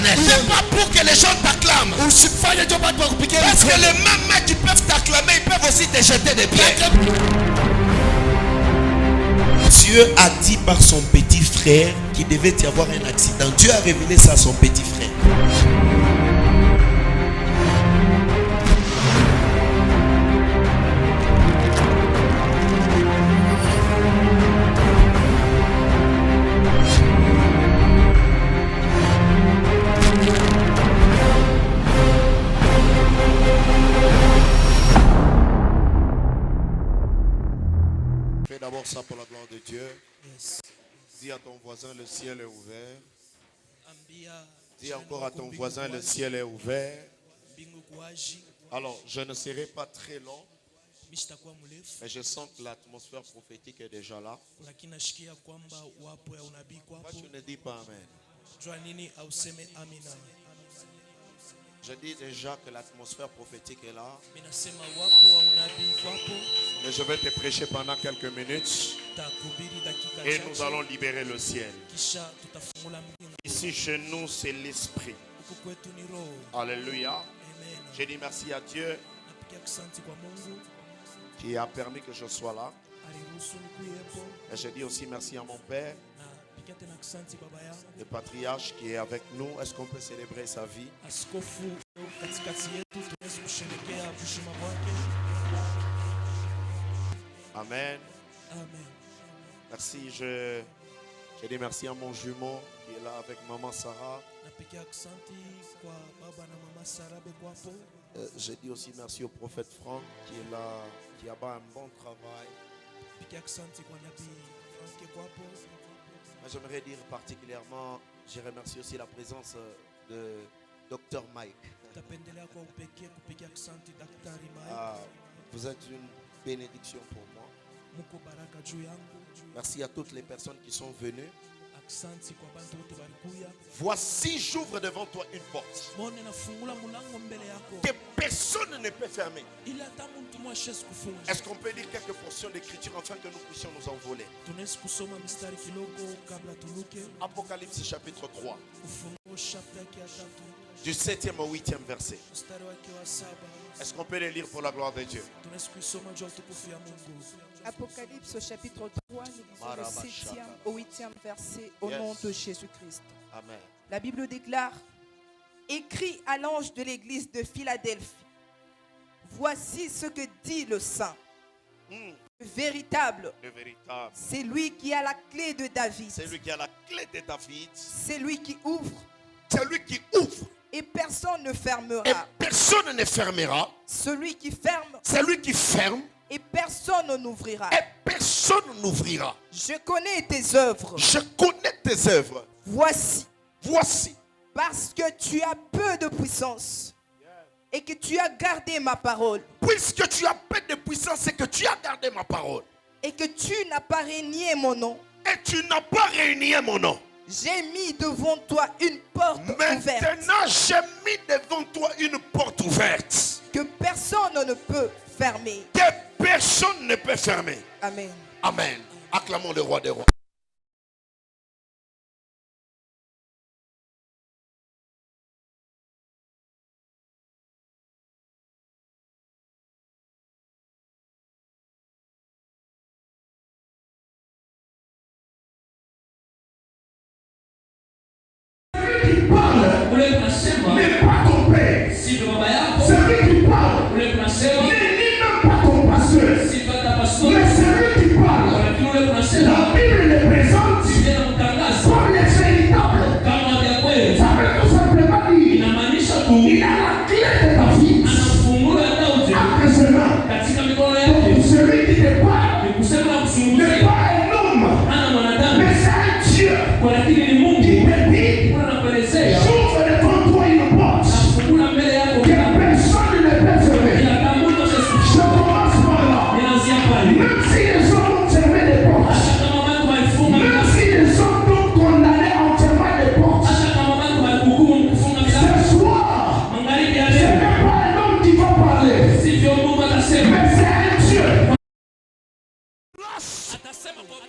reconnaître. C'est pas pour que les gens t'acclament. Parce que les mêmes mecs qui peuvent t'acclamer, ils peuvent aussi te jeter des pierres. Dieu a dit par son petit frère qu'il devait y avoir un accident. Dieu a révélé ça à son petit frère. Fais d'abord ça pour la gloire de Dieu. Yes. Dis à ton voisin, le ciel est ouvert. Ambia Dis encore à ton voisin, le ciel est ouvert. Alors, je ne serai pas très long, mais je sens que l'atmosphère prophétique est déjà là. Pourquoi tu ne dis pas Amen? Je dis déjà que l'atmosphère prophétique est là. Mais je vais te prêcher pendant quelques minutes. Et nous allons libérer le ciel. Ici chez nous, c'est l'esprit. Alléluia. J'ai dit merci à Dieu qui a permis que je sois là. Et je dis aussi merci à mon père, le patriarche qui est avec nous. Est-ce qu'on peut célébrer sa vie? Amen. Merci. Je dis merci à mon jumeau qui est là avec maman Sarah. Je dis aussi merci au prophète Franck qui est là, qui a fait un bon travail. J'aimerais dire particulièrement, je remercie aussi la présence de Dr Mike. Vous êtes une bénédiction pour moi. Merci à toutes les personnes qui sont venues. Voici, j'ouvre devant toi une porte que personne ne peut fermer. Est-ce qu'on peut lire quelques portions d'écriture afin que nous puissions nous envoler? Apocalypse chapitre 3, du 7e au 8e verset. Est-ce qu'on peut les lire pour la gloire de Dieu? Apocalypse chapitre 3, nous lisons le 7e au 8e verset au nom de Jésus-Christ. Amen. La Bible déclare: écrit à l'ange de l'église de Philadelphie, voici ce que dit le saint, le véritable, c'est lui qui a la clé de David. C'est lui qui a la clé de David. C'est lui qui ouvre. C'est lui qui ouvre. Et personne ne fermera. Et personne ne fermera. Celui qui ferme. C'est lui qui ferme. Et personne n'ouvrira. Et personne n'ouvrira. Je connais tes œuvres. Je connais tes œuvres. Voici. Voici. Parce que tu as peu de puissance. Et que tu as gardé ma parole. Puisque tu as peu de puissance et que tu as gardé ma parole. Et que tu n'as pas renié mon nom. Et tu n'as pas renié mon nom. J'ai mis devant toi une porte ouverte. Maintenant, j'ai mis devant toi une porte ouverte. Que personne ne peut fermer. Que personne ne peut fermer. Amen. Amen. Acclamons le roi des rois. N'est pas ton père. Celui qui parle n'est même pas ton pasteur. Mais celui qui parle, la Bible le présente comme les véritables. Ça veut tout simplement dire il a la clé de David. Après cela, pour celui qui te parle n'est pas un homme, mais c'est un Dieu qui te dit: j'ouvre devant toi une porte que personne ne peut fermer. Je commence par là. Même si les hommes ont fermé les portes, même si les hommes ont condamné en fermant les portes, ce soir, ce n'est pas un homme qui va parler, mais c'est un Dieu.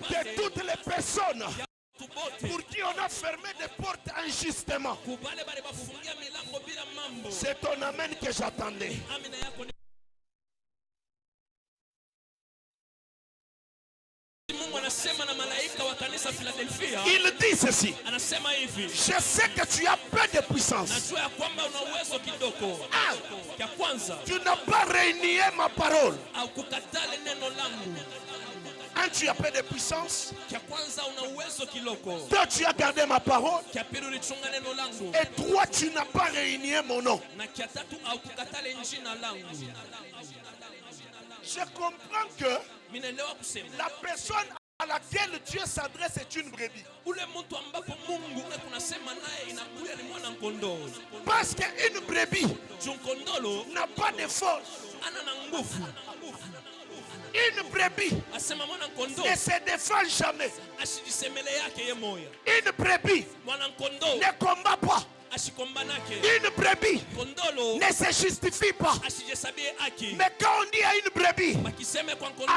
De toutes les personnes pour qui on a fermé des portes injustement, c'est ton amen que j'attendais. Il dit ceci: je sais que tu as peu de puissance. Tu n'as pas renié ma parole. Un, tu as peu de puissance. Deux, tu as gardé ma parole. Et trois, tu n'as pas renié mon nom. Je comprends que la personne à laquelle Dieu s'adresse est une brebis. Parce qu'une brebis n'a pas de force. Une brebis ne se défend jamais. Une brebis ne combat pas. Une brebis ne se justifie pas. Mais quand on dit à une brebis,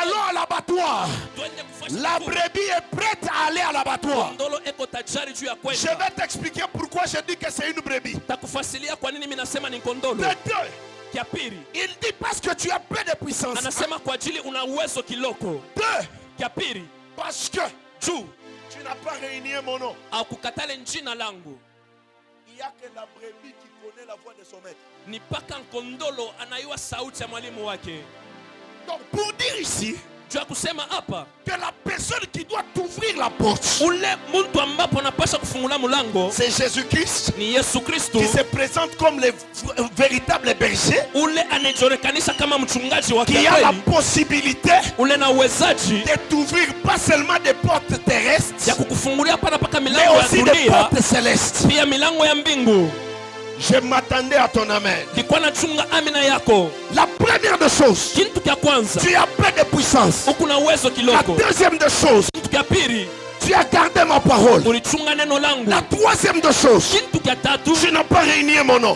allons à l'abattoir, la brebis est prête à aller à l'abattoir. Je vais t'expliquer pourquoi je dis que c'est une brebis. De deux, il dit parce que tu as peu de puissance. Deux, parce que tu n'as pas réuni mon nom. Il n'y a que la brebis qui connaît la voix de son maître. Donc pour dire ici que la personne qui doit t'ouvrir la porte, c'est Jésus-Christ qui se présente comme le véritable berger, qui a la possibilité de t'ouvrir pas seulement des portes terrestres, mais aussi des portes célestes. Je m'attendais à ton amen. La première des choses, tu as peu de puissance. La deuxième des choses, tu as gardé ma parole. La troisième des choses, tu n'as pas réuni mon nom.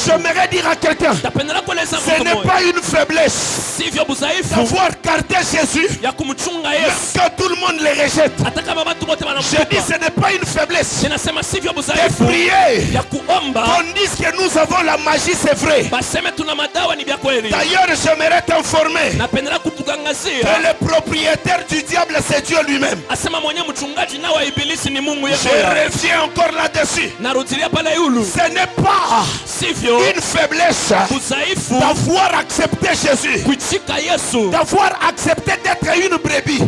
J'aimerais dire à quelqu'un, ce n'est pas une faiblesse d'avoir gardé Jésus, même que tout le monde le rejette. Je dis, ce n'est pas une faiblesse de prier. On dit que nous avons la magie, c'est vrai. D'ailleurs, j'aimerais t'informer que le propriétaire du diable, c'est Dieu lui-même. Je reviens encore là-dessus. Ce n'est pas une faiblesse d'avoir accepté Jésus, d'avoir accepté d'être une brebis.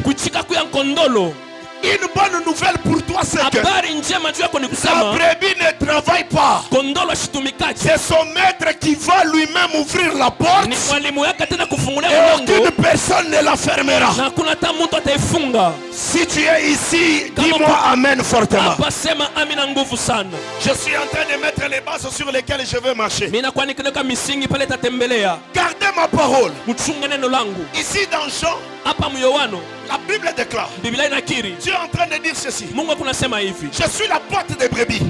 Une bonne nouvelle pour toi, c'est que la brebis ne travaille pas. C'est son maître qui va lui-même ouvrir la porte et aucune personne ne la fermera. Si tu es ici, dis-moi amen fortement. Je suis en train de mettre les bases sur lesquelles je veux marcher. Gardez ma parole. Ici dans Jean, la Bible déclare, Dieu est en train de dire ceci: je suis la porte des brebis.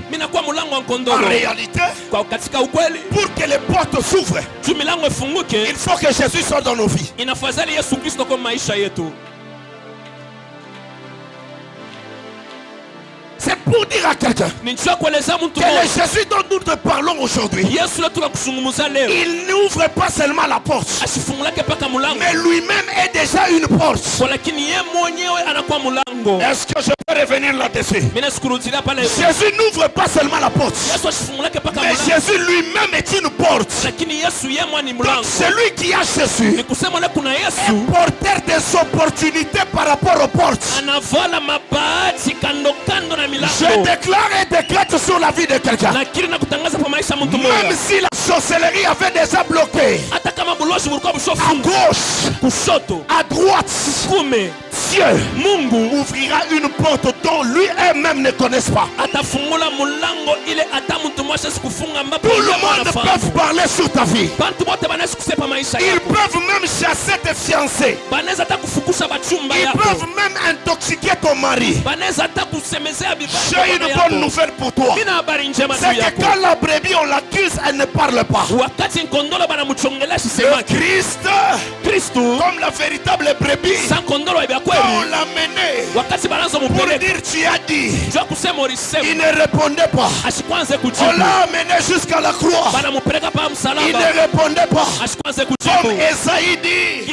En réalité, pour que les portes s'ouvrent, il faut que Jésus soit dans nos vies. C'est pour dire à quelqu'un que le Jésus dont nous te parlons aujourd'hui, il n'ouvre pas seulement la porte, mais lui-même est déjà une porte. Est-ce que je peux revenir là-dessus? Jésus n'ouvre pas seulement la porte, mais Jésus lui-même est une porte. Donc celui qui a Jésus est porteur des opportunités par rapport aux portes. Je déclare et décrète sur la vie de quelqu'un, même si la sorcellerie avait déjà bloqué à gauche, à droite, Dieu ouvrira une porte dont lui-même ne connaisse pas. Tout le monde peut parler sur ta vie. Ils peuvent même chasser tes fiancés. Ils peuvent même intoxiquer ton ton mari. J'ai une bonne nouvelle pour toi. C'est que quand la brebis on l'accuse, elle ne parle pas. Le Christ, comme la véritable brebis, quand on l'a mené pour dire tu as dit, il ne répondait pas. On l'a amené jusqu'à la croix, il ne répondait pas. Comme Esaïe dit,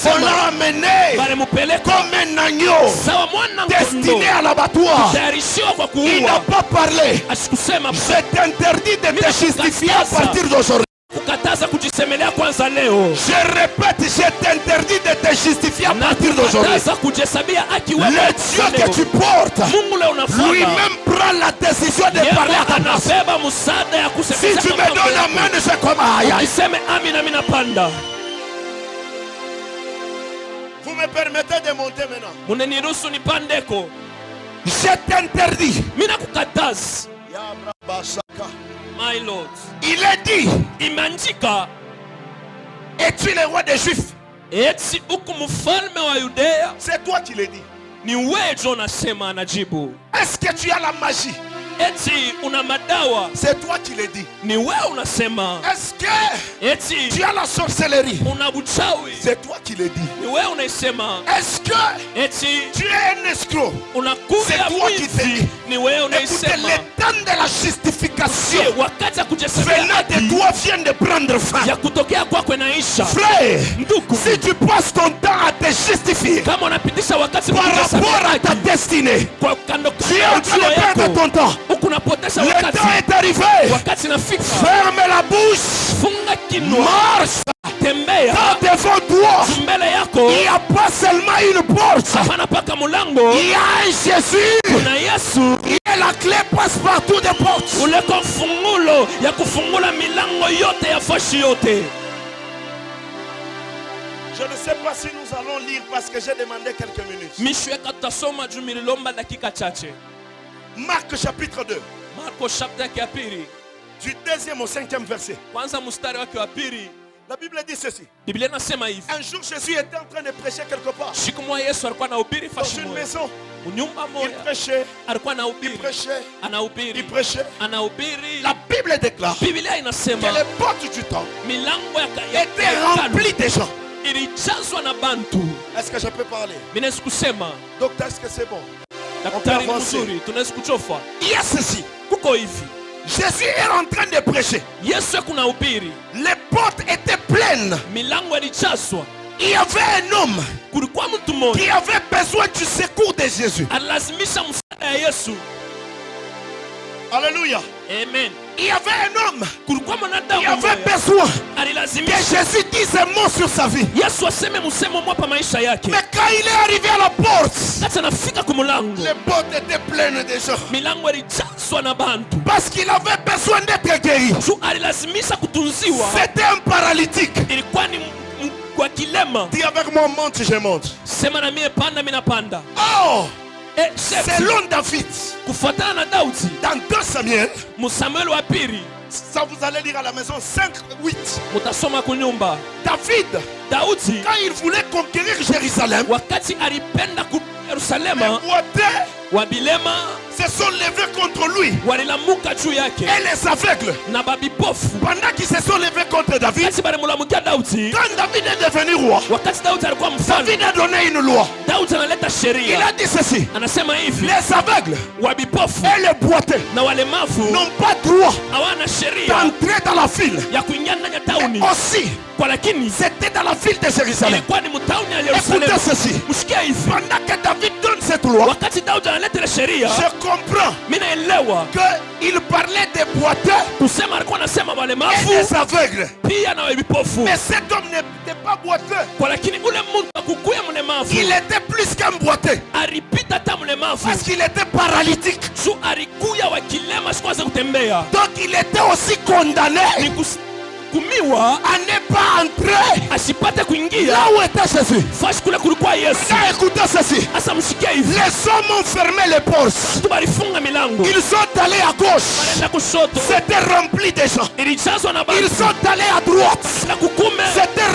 on l'a amené comme un agneau destiné à l'abattoir. Il n'a pas parlé. Je t'interdis de te justifier à partir d'aujourd'hui. Je répète, je t'interdis de te justifier à partir d'aujourd'hui. Le Dieu que tu portes lui-même prend la décision de parler à ta place. Si tu me donnes amen, je comme aïe. Vous me permettez de monter maintenant? Je t'interdis. My Lord. Il est dit, es-tu le roi des Juifs? C'est toi qui l'as dit. Est-ce que tu as la magie? C'est toi qui l'as dit. Est-ce que tu as la sorcellerie? C'est toi qui l'as dit. Est-ce que tu es un escroc? C'est toi qui l'as dit. Écoutez, le temps de la justification venant de toi vient de prendre fin. Frère, si tu passes ton temps à te justifier par rapport à ta destinée, tu es en train de perdre ton temps. Le temps est arrivé. Ferme la bouche. Marche. Devant toi, il n'y a pas seulement une porte. Il y a un Jésus. Il est la clé passe-partout des portes. Je ne sais pas si nous allons lire parce que j'ai demandé quelques minutes. Marc chapitre 2. Du 2e au 5e verset. La Bible dit ceci. Un jour Jésus était en train de prêcher quelque part. Dans une maison. Il prêchait. Il prêchait. La Bible déclare que les portes du temps étaient remplies de gens. Est-ce que je peux parler? Docteur, est-ce que c'est bon? On peut avancer. Il y a ceci. Jésus est en train de prêcher. Les portes étaient pleines. Il y avait un homme qui avait besoin du secours de Jésus. Alléluia. Amen. Il y avait un homme qui avait besoin que Jésus dise un mot sur sa vie. Mais quand il est arrivé à la porte, les portes étaient pleines de gens. Parce qu'il avait besoin d'être guéri. C'était un paralytique. Dis avec moi, monte, je monte. Oh! Selon David, dans 2 Samuel, ça vous allez lire à la maison 5-8. David, quand il voulait conquérir Jérusalem, les se sont levés contre lui. Et les aveugles, pendant qu'ils se sont levés contre David, quand David est devenu roi, David a donné une loi. Il a dit ceci: les aveugles et les boiteux n'ont pas droit d'entrer dans la ville. Et aussi, c'était dans la ville de Jérusalem. Écoutez ceci: pendant que David donne cette loi, je comprends qu'il parlait des boiteux et des aveugles. Mais cet homme n'était pas boiteux. Il était plus qu'un boiteux, parce qu'il était paralytique. Donc il était aussi condamné à ne pas entrer là où était Jésus. Écoutez ceci: les hommes ont fermé les portes. Ils sont allés à gauche, c'était rempli de gens. Ils sont allés à droite, c'était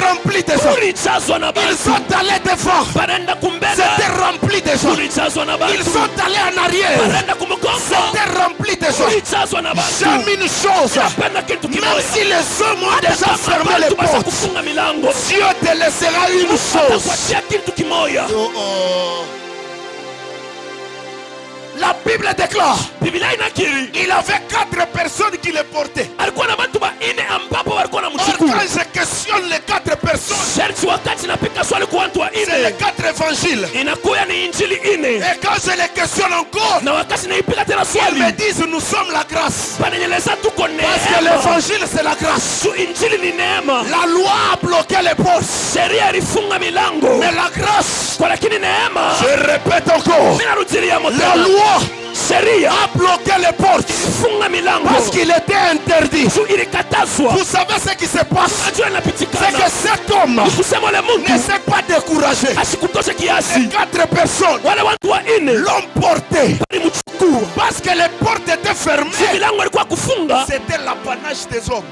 rempli de gens. Ils sont allés devant. C'était rempli de gens. Ils sont allés en arrière. C'était rempli de gens. J'aime une chose. Même si les hommes ont déjà fermé les portes, Dieu te laissera une chose. La Bible déclare il avait 4 personnes qui le portaient. Or, quand je questionne les 4 personnes, c'est les 4 évangiles. Et quand je les questionne encore, ils me disent nous sommes la grâce. Parce que l'évangile c'est la grâce. La loi a bloqué les portes. Mais la grâce, je répète encore, la loi a bloqué les portes parce qu'il était interdit. Vous savez ce qui se passe? C'est que cet homme ne s'est pas découragé. Et 4 personnes l'ont porté parce que les portes étaient fermées. C'était l'apanage des hommes.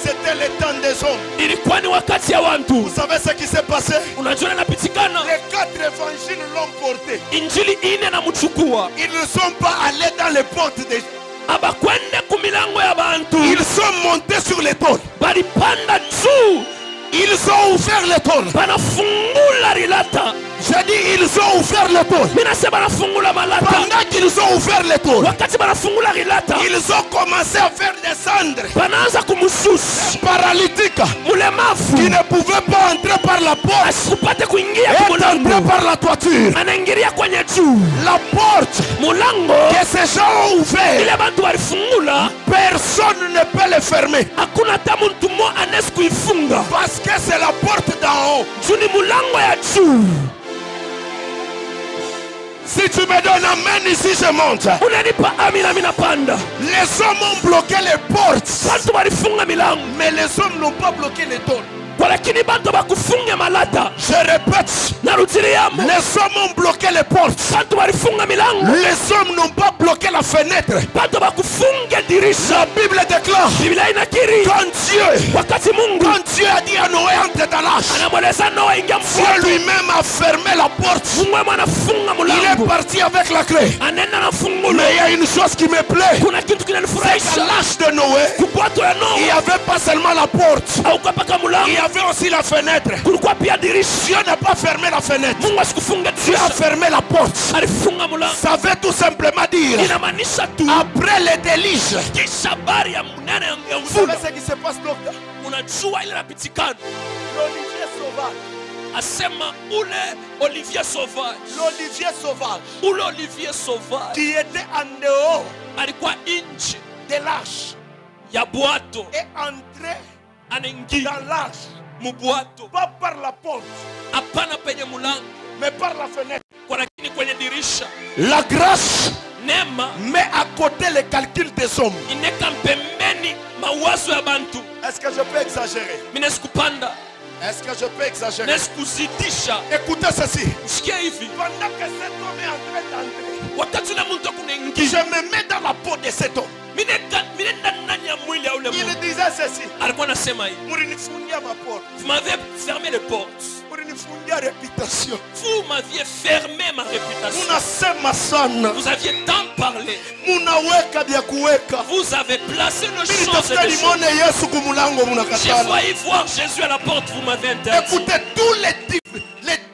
C'était le temps des hommes. Vous savez ce qui s'est passé? Les 4 évangiles l'ont porté. Ils ne sont pas allés dans les portes des gens. Ils sont montés sur les tôles. Ils ont ouvert les tôles. J'ai dit ils ont ouvert les tôles. Pendant qu'ils ont ouvert les tôles, ils ont commencé à faire descendre les paralytiques qui ne pouvaient pas entrer par la porte et entrer par la toiture. La porte que ces gens ont ouvert, personne ne peut le fermer. Parce que c'est la porte d'en haut. Si tu me donnes amen ici, je monte. Les hommes ont bloqué les portes, mais les hommes n'ont pas bloqué les tôles. Je répète, les hommes ont bloqué les portes. Les hommes n'ont pas bloqué la fenêtre. La Bible déclare quand Dieu a dit à Noé entre dans l'arche, Dieu lui-même a fermé la porte. Il est parti avec la clé. Mais il y a une chose qui me plaît, c'est qu'à l'arche de Noé, il n'y avait pas seulement la porte, il y avait aussi la fenêtre. Dieu n'a pas fermé la fenêtre, Dieu a fermé la porte. Ça veut tout simplement dire après les délices. Vous savez ce qui se passe, docteur? L'olivier sauvage qui était en dehors de l'arche et entré dans l'arche, pas par la porte mais par la fenêtre. La grâce met à côté les calculs des hommes. Est-ce que je peux exagérer? Est-ce que je peux exagérer? Écoutez ceci. Pendant que cet homme est en train d'entrer, je me mets dans la peau de cet homme. Il disait ceci. Vous m'avez fermé les portes. Vous m'aviez fermé ma réputation. Vous aviez tant parlé. Vous avez placé le chose des choses. J'ai failli voir Jésus à la porte. Vous m'avez interdit. Écoutez, tous les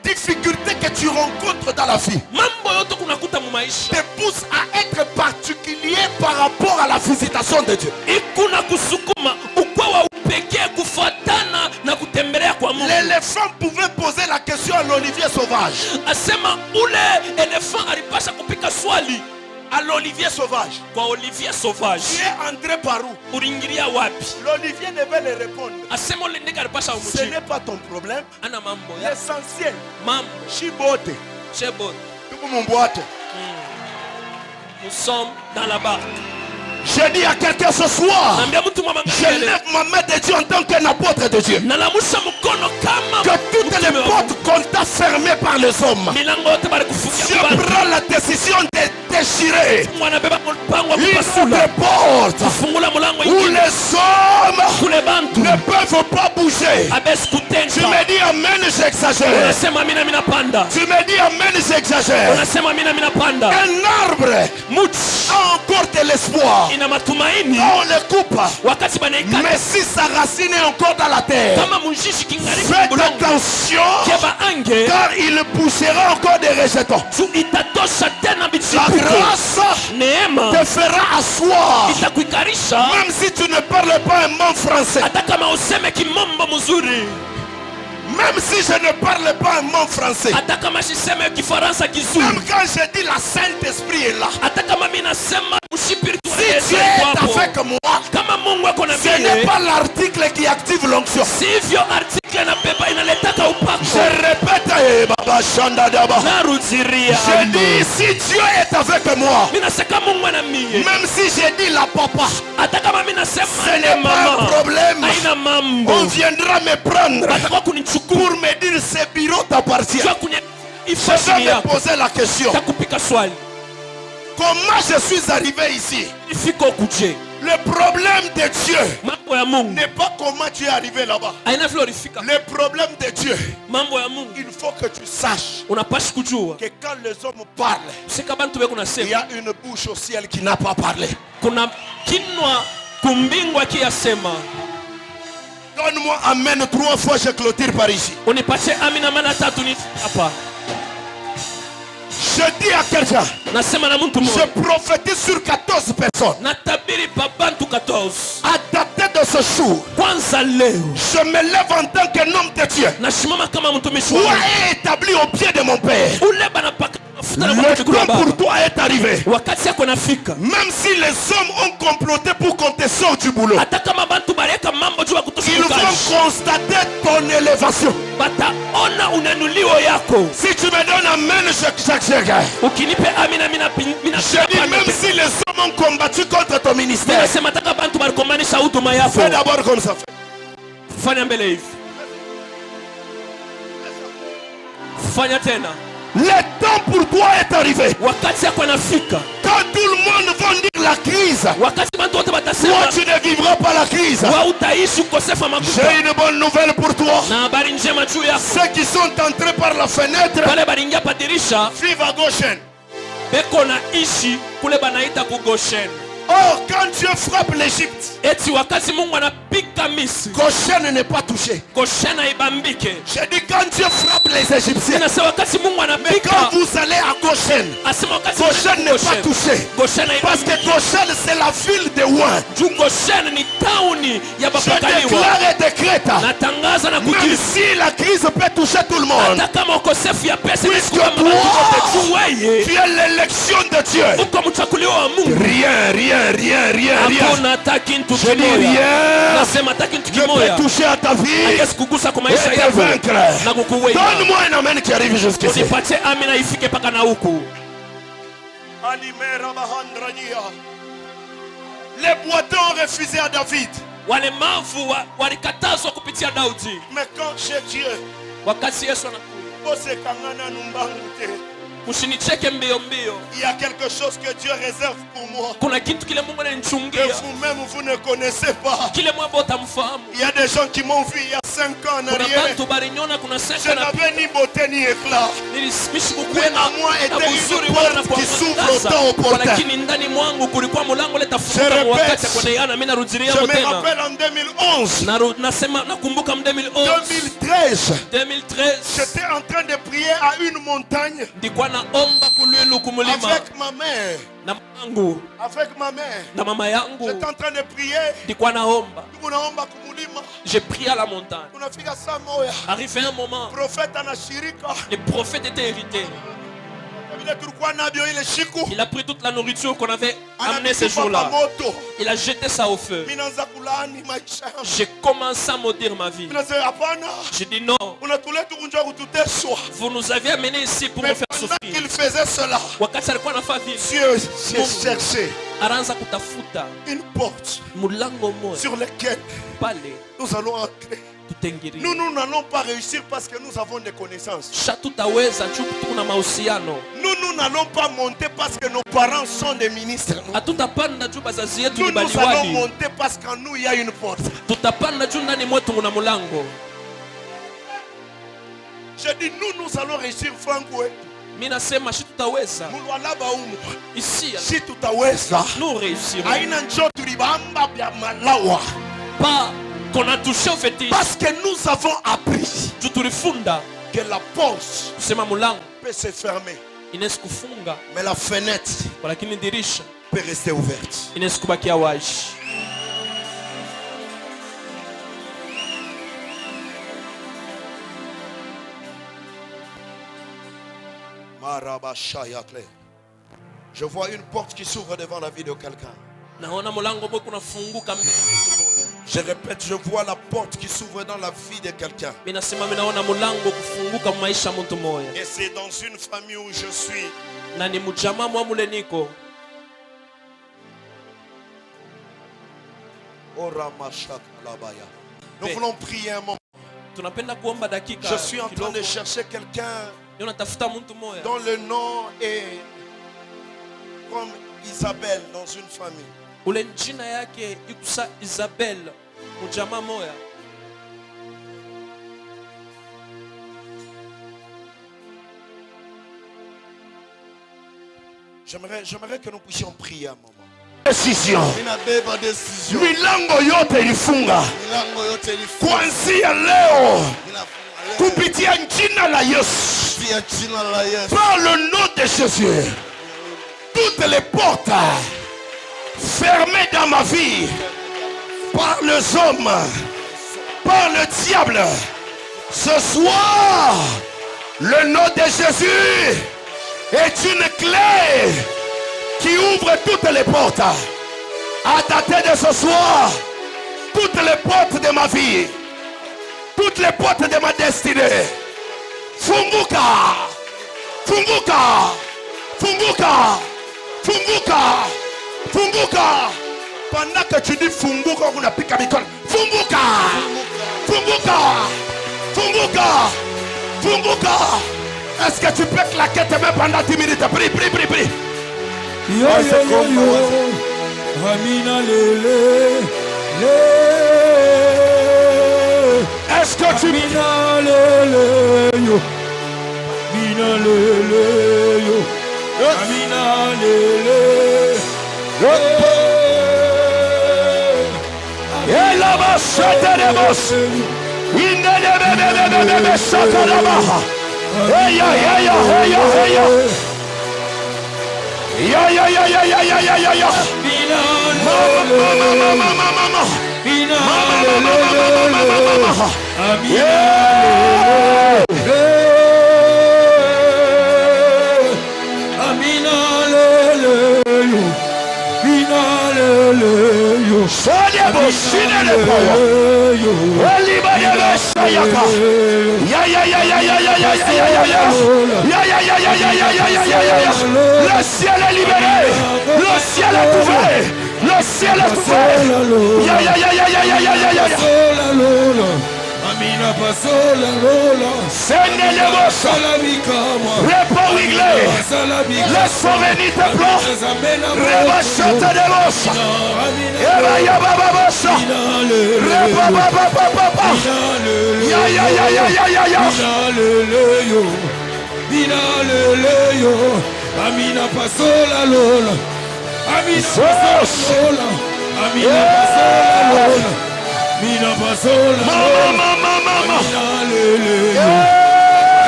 difficultés que tu rencontres dans la vie te poussent à être particulier par rapport à la visitation de Dieu. L'éléphant pouvait poser la question à l'olivier sauvage. À l'olivier sauvage. Tu es entré par où? L'olivier devait le répondre. Ce n'est pas ton problème. L'essentiel, Chibote. Nous sommes dans la barque. Je dis à quelqu'un ce soir, je lève ma main de Dieu en tant qu'un apôtre de Dieu. Que toutes les portes qu'on t'a fermées par les hommes, Dieu prend la décision de déchirer une autre porte où les hommes ne peuvent pas bouger. Tu me dis amen, j'exagère. Tu me dis amen, j'exagère. Un arbre a encore de l'espoir. On le coupe. Mais si sa racine est encore dans la terre, faites attention, car il poussera encore des rejetons. La grâce te fera asseoir. Même si tu ne parles pas un mot français. Même si je ne parle pas un mot français. Même quand je dis la Saint-Esprit est là. Si Dieu est avec moi, ce n'est pas l'article qui active l'onction. Je répète, je dis si Dieu est avec moi, même si je dis la papa, ce n'est pas un problème. On viendra me prendre pour me dire ce bureau t'appartient. Je vais me poser la question. Comment je suis arrivé ici? Le problème de Dieu n'est pas comment tu es arrivé là-bas. Le problème de Dieu, il faut que tu saches que quand les hommes parlent, il y a une bouche au ciel qui n'a pas parlé. Donne-moi amen 3 fois, je clôture par ici. Je dis à quelqu'un, je prophétise sur 14 personnes. À dater de ce jour, je me lève en tant qu'un homme de Dieu. Toi est établi au pied de mon Père. Le temps pour toi est arrivé. Même si les hommes ont comploté pour qu'on te sorte du boulot, ils vont constater ton élévation. Si tu me donnes amen, j'exagère. Je dis même si les hommes ont combattu contre ton ministère, fais d'abord comme ça. Le temps pour toi est arrivé. Quand tout le monde va dire la crise, toi tu ne vivras pas la crise. J'ai une bonne nouvelle pour toi. Ceux qui sont entrés par la fenêtre vivent à Goshen. Oh, quand Dieu frappe l'Égypte, Goshen n'est pas touché. J'ai dit quand Dieu frappe les Égyptiens, mais quand vous allez à Goshen, Goshen n'est pas touché. Parce que Goshen c'est la ville de Ouin. Je déclare et décrète, même si la crise peut toucher tout le monde, puisque toi, tu es l'élection de Dieu. Rien. Je dis rien qui peut toucher à ta vie et te vaincre. Donne-moi un amen qui arrive jusqu'ici. Les boiteux ont refusé à David. Mais quand chez Dieu, il y a quelque chose que Dieu réserve pour moi que vous-même vous ne connaissez pas. Il y a des gens qui m'ont vu il y a 5 ans en arrière. Je n'avais ni beauté ni éclat, mais à moi était une porte qui s'ouvre autant au portail. Je me rappelle en 2011, 2013, j'étais en train de prier à une montagne avec ma mère. Avec ma mère. J'étais en train de prier. J'ai prié à la montagne. Arrivé un moment, les prophètes étaient hérités. Il a pris toute la nourriture qu'on avait amenée ce jour-là. Il a jeté ça au feu. J'ai commencé à maudire ma vie. J'ai dit non. Vous nous avez amenés ici pour nous faire souffrir. Il faisait cela. Dieu cherchait une porte sur laquelle nous allons entrer. Nous n'allons pas réussir parce que nous avons des connaissances. Nous n'allons pas monter parce que nos parents sont des ministres. Nous allons monter parce qu'en nous il y a une porte. Je dis nous allons réussir Franco. Ici, si tutaweza, nous réussirons. Pas qu'on a touché au fétiche. Parce que nous avons appris que la porte peut se fermer. Mais la fenêtre peut rester ouverte. Je vois une porte qui s'ouvre devant la vie de quelqu'un. Je répète, je vois la porte qui s'ouvre dans la vie de quelqu'un. Et c'est dans une famille où je suis. Nous voulons prier un moment. Je suis en train de chercher quelqu'un dont le nom est comme Isabelle dans une famille. J'aimerais que nous puissions prier un moment. Décision. Milango yote ilifunga. Kuanzia leo. Kupitia jina la Yesu. Par le nom de Jésus. Toutes les portes fermées dans ma vie par les hommes, par le diable, ce soir, le nom de Jésus est une clé qui ouvre toutes les portes. À dater de ce soir, toutes les portes de ma vie, toutes les portes de ma destinée, funguka, funguka, funguka, funguka, funguka. Pendant que tu dis funguka, on a piqué micro. Funguka, funguka, funguka, funguka. Est-ce que tu peux claquer tes mains pendant 10 minutes? Prie, prie, prie, prie. Yo, yo, yo, yo. Amina lele, le. Est-ce que tu Amina lele, yo. Amina lele, yo. Amina lele, yo. Et là-bas, chante les bosses. Il ne le chante là-bas. Hey, ya, ya, ya, hey, ya, hey, ya. Ya, ya, ya, ya, ya, ya, ya, ya, ya. Mama, mama, mama, mama, mama. Mama, mama, mama, mama, mama. Yeah. Amina lele, yo. Amina lele, yo. Sonia Boshine le power. Oliba de Sayaka. Ya ya ya ya ya ya ya ya ya ya. Ya ya ya ya ya ya ya ya ya ya. Le ciel est libéré. Le ciel est ouvert. Le ciel est ouvert. Ya ya ya ya ya ya ya ya ya. Amina pasola lola. Senelemos. Repo wigle. Laisse venir te blanc. Reba chante de los. Eba ya baba bossa. Reba baba baba. Ya ya ya ya ya ya ya. Amina pasola lola. Amina pasola lola. Amina pasola lola. Amina pasola lola. Mama mama mama. Amina lele yo.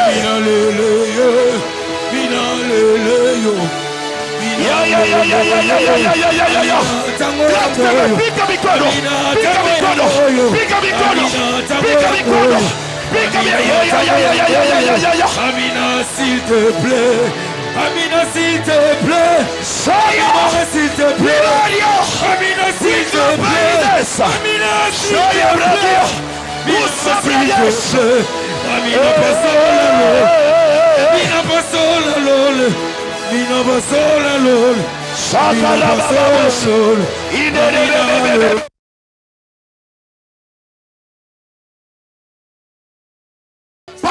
Amina lele yo. Amina lele yo. Ya ya ya ya ya ya ya ya ya ya ya ya. Pica mi codo. Pica mi codo. Pica mi codo. Pica mi codo. Pica mi ya ya ya ya ya ya ya ya ya. Amina s'il te plaît. Amina s'il te plaît. Amina s'il te plaît. Amina s'il te plaît. Amina s'il te plaît. Amina pasola lola. Amina pasola lola. Amina pasola lola. Amina pasola lola.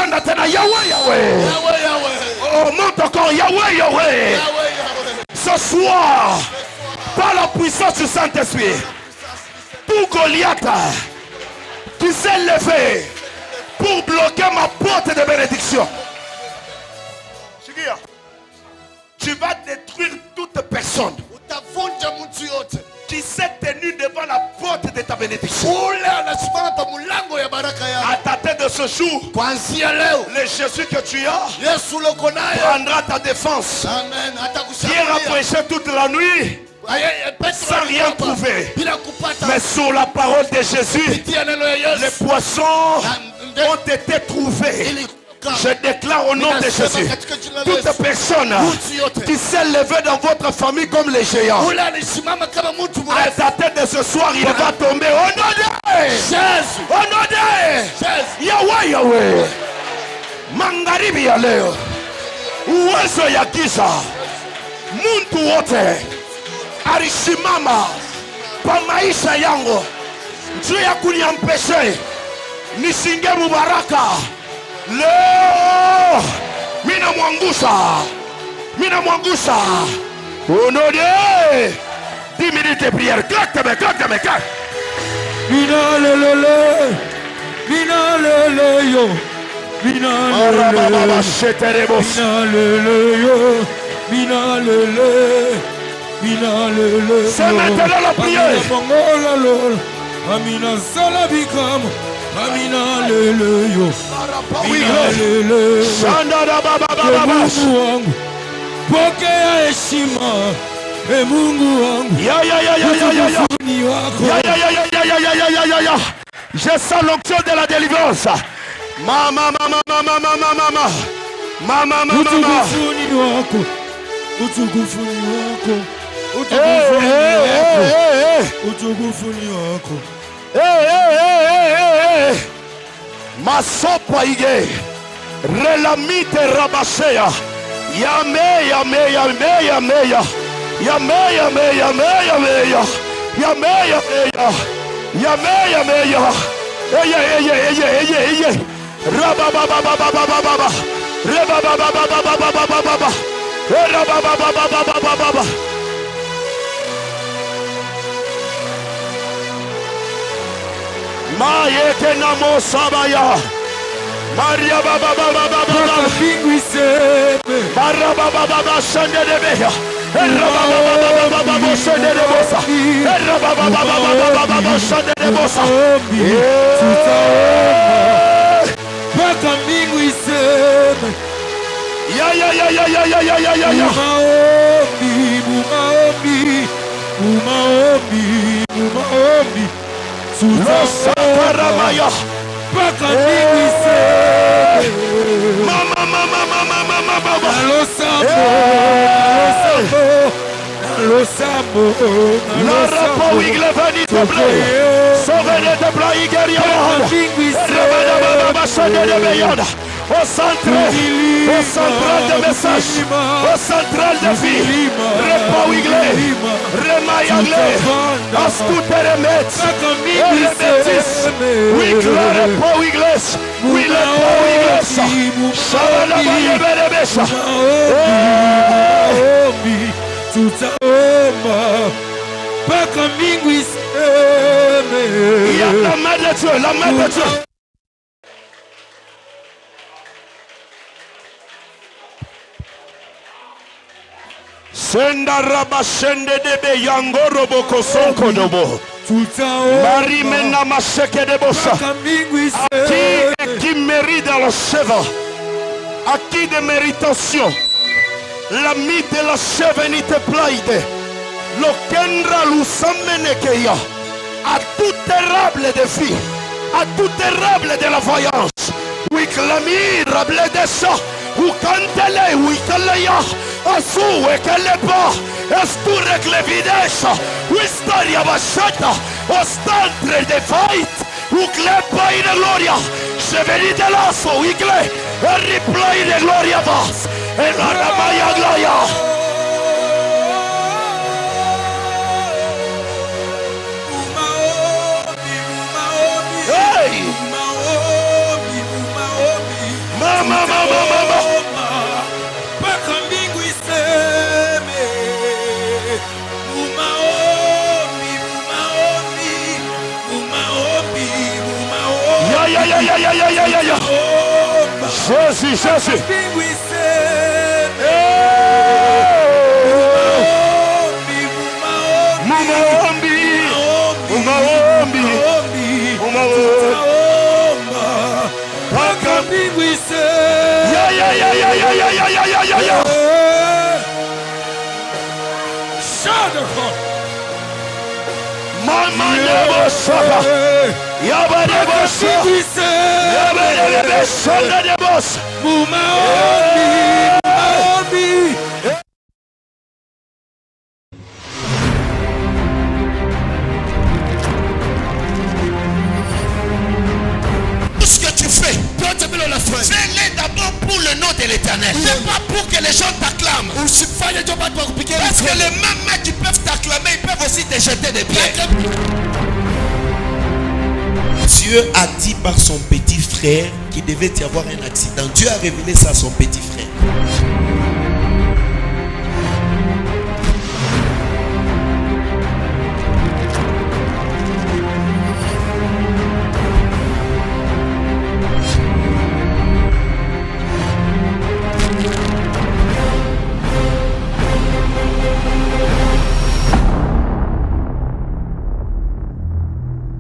Panda tena Yahweh, Yahweh. Yahweh, Yahweh. Oh, monte encore Yahweh, Yahweh. Ce soir, par la puissance du Saint-Esprit, tout Goliath qui s'est levé pour bloquer ma porte de bénédiction, tu vas détruire toute personne qui s'est tenue devant la porte de ta bénédiction. À ta tête de ce jour, le Jésus que tu as prendra ta défense. Pierre a prêché toute la nuit sans rien trouver. Mais sur la parole de Jésus, les poissons ont été trouvés. Je déclare au nom de Jésus, toute personne qui s'est levée dans votre famille comme les géants, à ta tête de ce soir, il va tomber. Au nom de Jésus, au nom de Yahweh, Yahweh. Magharibi ya leo, uwezo ya giza, muntu wote alisimama kwa maisha yangu juu ya kuniampeshe nisinge mubaraka. Leo mina mwangusha unode 10 minutes de prière. Claque. Mina lele yo. C'est maintenant la prière. Amina salabikam. Amina lele yo. Amina lele. Shandara baba. Mungu wangu. Pokea heshima. Mungu wangu. Ya. Je sens l'onction de la délivrance. Mama. Utukufuni wako. Utukufuni wako. Masopa ige relamite rabasea yame Maete namo sabaya Maria baba baba shande de beya baba shande de bosa baba shande de bosa Paka mbingu iseme ya Mumaombi Saparamaya Paka mbingu iseme Mama Losambo La rapa wigle vani te blay Sauvene te blay Igeria Rabada shande de beyada Au central de message, au central de vie, repas wigle, remayagle, ascute remet, remetis, wigle, repas wigles, shabana bayeberebesha. Tutaomba mpaka mbingu iseme. Ya la main de Dieu, la main de Dieu. Senda rabashende debe yangoro boko sonko dobo. Marimena masheke de bosa. Qui mérite dans le cheveu. À qui de méritation. L'ami de la chevenite plaide. Lokendra lusamenekeya. À tout érable de vie. À tout érable de la voyance. Oui, clami rable de ça. Ou cantele, oui, kaleya. Asu ekelepa, esture clevidesha, historia bachata, ostantre de fight, uklepa in gloria, cheveni de lazo, igle, replay de gloria vas, en la ramaya gloria. Jésus. Tout ce que tu fais, fais-le d'abord pour le nom de l'Éternel. C'est pas pour que les gens t'acclament. Parce que les mêmes mecs qui peuvent t'acclamer, ils peuvent aussi te jeter des pierres. Dieu a dit par son petit frère qu'il devait y avoir un accident. Dieu a révélé ça à son petit frère.